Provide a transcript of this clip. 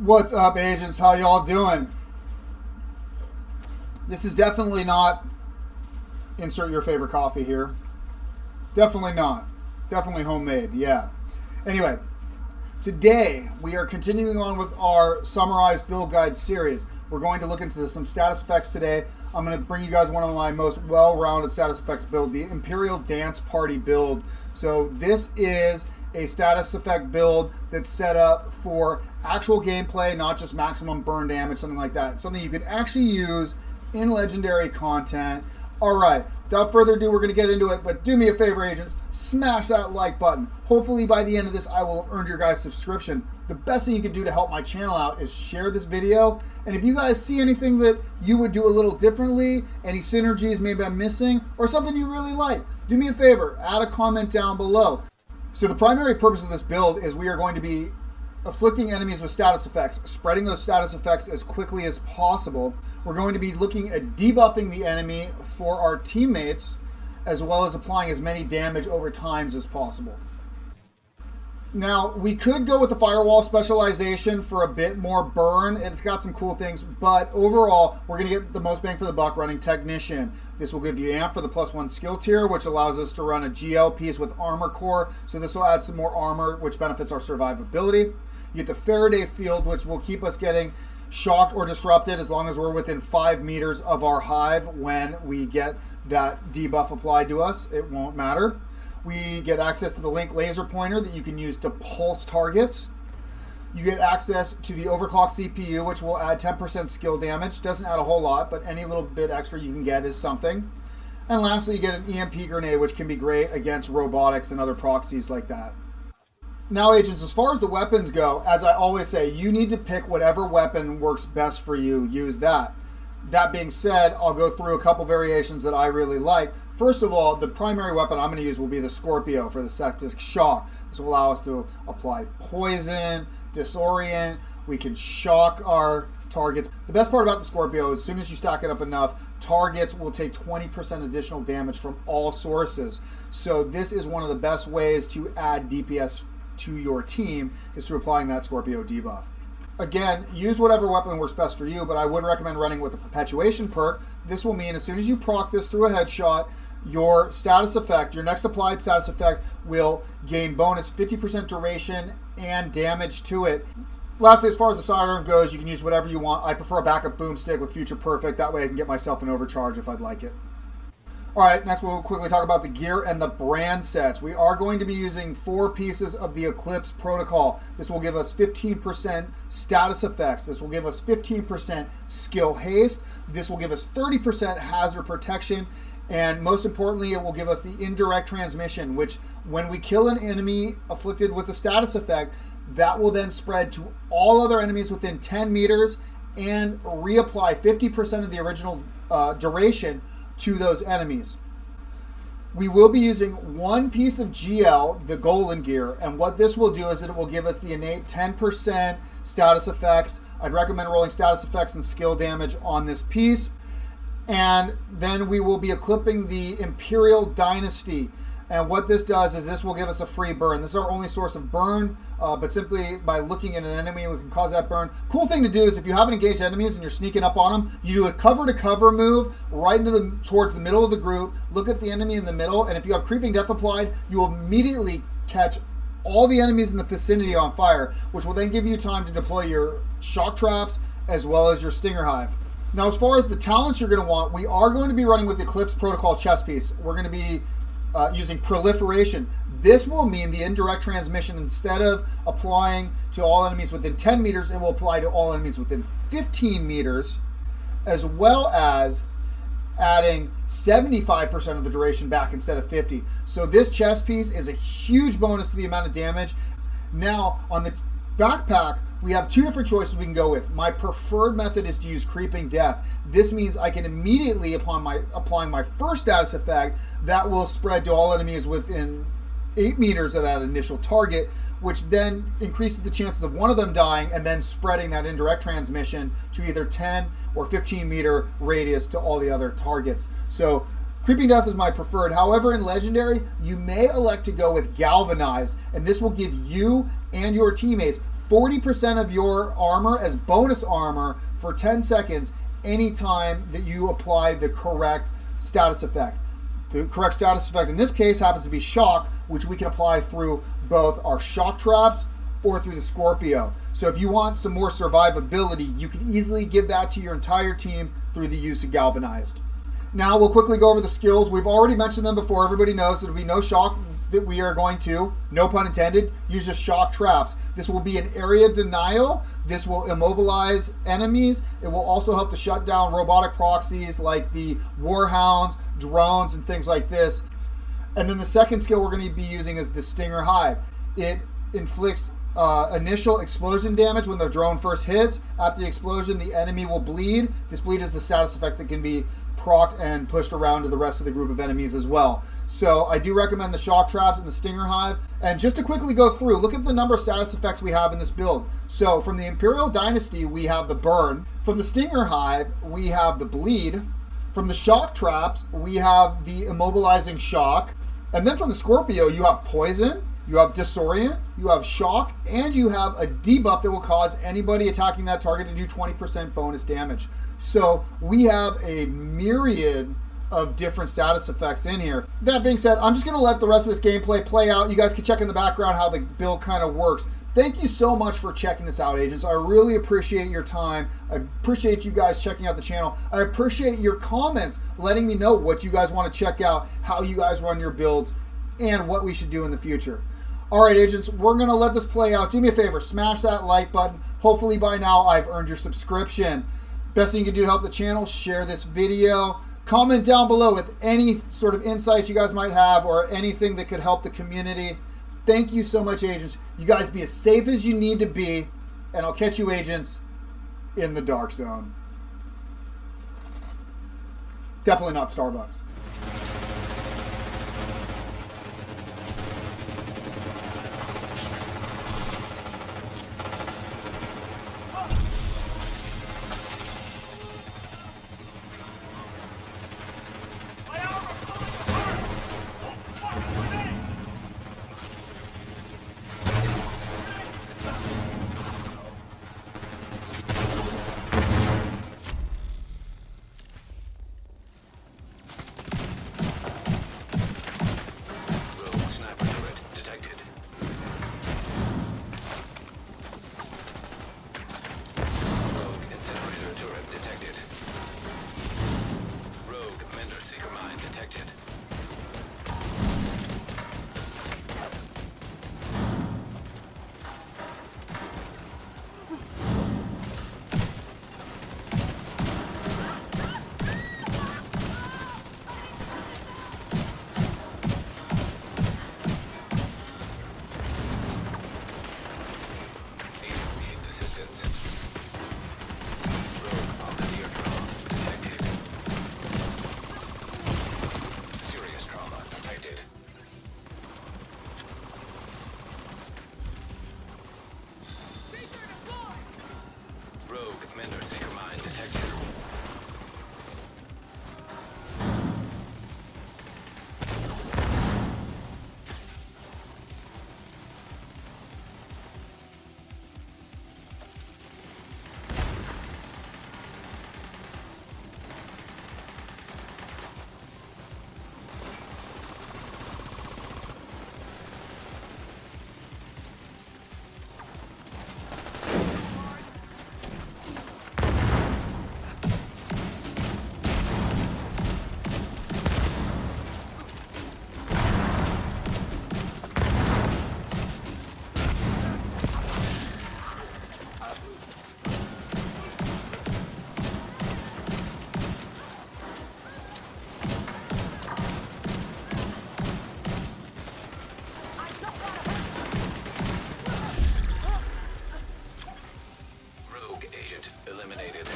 What's up, agents? How y'all doing? This is definitely not insert your favorite coffee here. Definitely not. Definitely homemade, yeah. Anyway, today we are continuing on with our summarized build guide series. We're going to look into some status effects today. I'm going to bring you guys one of my most well-rounded status effects build, the Imperial Dance Party build. So this is a status effect build that's set up for actual gameplay, not just maximum burn damage, something like that. Something you can actually use in legendary content. All right, without further ado, we're going to get into it, but do me a favor, agents, smash that like button. Hopefully by the end of this, I will have earned your guys' subscription. The best thing you can do to help my channel out is share this video, and if you guys see anything that you would do a little differently, any synergies maybe I'm missing, or something you really like, do me a favor, add a comment down below. So the primary purpose of this build is we are going to be afflicting enemies with status effects, spreading those status effects as quickly as possible. We're going to be looking at debuffing the enemy for our teammates, as well as applying as many damage over times as possible. Now, we could go with the Firewall Specialization for a bit more burn. It's got some cool things, but overall, we're going to get the most bang for the buck running Technician. This will give you amp for the +1 skill tier, which allows us to run a GL piece with armor core. So this will add some more armor, which benefits our survivability. You get the Faraday Field, which will keep us getting shocked or disrupted as long as we're within 5 meters of our hive when we get that debuff applied to us. It won't matter. We get access to the Link laser pointer that you can use to pulse targets. You get access to the overclock CPU, which will add 10% skill damage. Doesn't add a whole lot, but any little bit extra you can get is something. And lastly, you get an EMP grenade, which can be great against robotics and other proxies like that. Now, agents, as far as the weapons go, as I always say, you need to pick whatever weapon works best for you. Use that. That being said, I'll go through a couple variations that I really like. First of all, the primary weapon I'm going to use will be the Scorpio for the septic shock. This will allow us to apply poison, disorient. We can shock our targets. The best part about the Scorpio is as soon as you stack it up enough, targets will take 20% additional damage from all sources. So this is one of the best ways to add DPS to your team, is through applying that Scorpio debuff. Again, use whatever weapon works best for you, but I would recommend running with the Perpetuation perk. This will mean as soon as you proc this through a headshot, your status effect, your next applied status effect, will gain bonus 50% duration and damage to it. Lastly, as far as the sidearm goes, you can use whatever you want. I prefer a backup boomstick with Future Perfect. That way I can get myself an overcharge if I'd like it. All right, next we'll quickly talk about the gear and the brand sets. We are going to be using 4 pieces of the Eclipse protocol. This will give us 15% status effects. This will give us 15% skill haste. This will give us 30% hazard protection. And most importantly, it will give us the indirect transmission, which when we kill an enemy afflicted with the status effect, that will then spread to all other enemies within 10 meters and reapply 50% of the original duration to those enemies. We will be using 1 piece of GL, the Golden gear, and what this will do is it will give us the innate 10% status effects. I'd recommend rolling status effects and skill damage on this piece. And then we will be equipping the Imperial Dynasty. And what this does is this will give us a free burn. This is our only source of burn, but simply by looking at an enemy, we can cause that burn. Cool thing to do is if you haven't engaged enemies and you're sneaking up on them, you do a cover-to-cover move right into towards the middle of the group, look at the enemy in the middle, and if you have Creeping Death applied, you will immediately catch all the enemies in the vicinity on fire, which will then give you time to deploy your shock traps as well as your Stinger Hive. Now, as far as the talents you're going to want, we are going to be running with the Eclipse Protocol chess piece. We're going to be using Proliferation. This will mean the indirect transmission, instead of applying to all enemies within 10 meters, it will apply to all enemies within 15 meters, as well as adding 75% of the duration back instead of 50. So this chess piece is a huge bonus to the amount of damage. Now, on the backpack, we have 2 different choices we can go with. My preferred method is to use Creeping Death. This means I can immediately, upon applying my first status effect, that will spread to all enemies within 8 meters of that initial target, which then increases the chances of one of them dying and then spreading that indirect transmission to either 10 or 15 meter radius to all the other targets. So Creeping Death is my preferred. However, in Legendary, you may elect to go with Galvanized, and this will give you and your teammates 40% of your armor as bonus armor for 10 seconds anytime that you apply the correct status effect. The correct status effect in this case happens to be shock, which we can apply through both our shock traps or through the Scorpio. So if you want some more survivability, you can easily give that to your entire team through the use of Galvanized. Now we'll quickly go over the skills. We've already mentioned them before. Everybody knows there'll be no shock that we are going to, no pun intended, use just shock traps. This will be an area denial. This will immobilize enemies. It will also help to shut down robotic proxies like the Warhounds, drones, and things like this. And then the second skill we're going to be using is the Stinger Hive. It inflicts initial explosion damage when the drone first hits. After the explosion, the enemy will bleed. This bleed is the status effect that can be procced and pushed around to the rest of the group of enemies as well. So I do recommend the shock traps and the Stinger Hive. And just to quickly go through, look at the number of status effects we have in this build. So from the Imperial Dynasty, we have the burn. From the Stinger Hive, we have the bleed. From the shock traps, we have the immobilizing shock. And then from the Scorpio, you have poison, you have disorient, you have shock, and you have a debuff that will cause anybody attacking that target to do 20% bonus damage. So we have a myriad of different status effects in here. That being said, I'm just going to let the rest of this gameplay play out. You guys can check in the background how the build kind of works. Thank you so much for checking this out, agents. I really appreciate your time. I appreciate you guys checking out the channel. I appreciate your comments, letting me know what you guys want to check out, how you guys run your builds, and what we should do in the future. All right, agents, we're going to let this play out. Do me a favor, smash that like button. Hopefully by now I've earned your subscription. Best thing you can do to help the channel, share this video. Comment down below with any sort of insights you guys might have or anything that could help the community. Thank you so much, agents. You guys be as safe as you need to be, and I'll catch you, agents, in the dark zone. Definitely not Starbucks. Eliminated.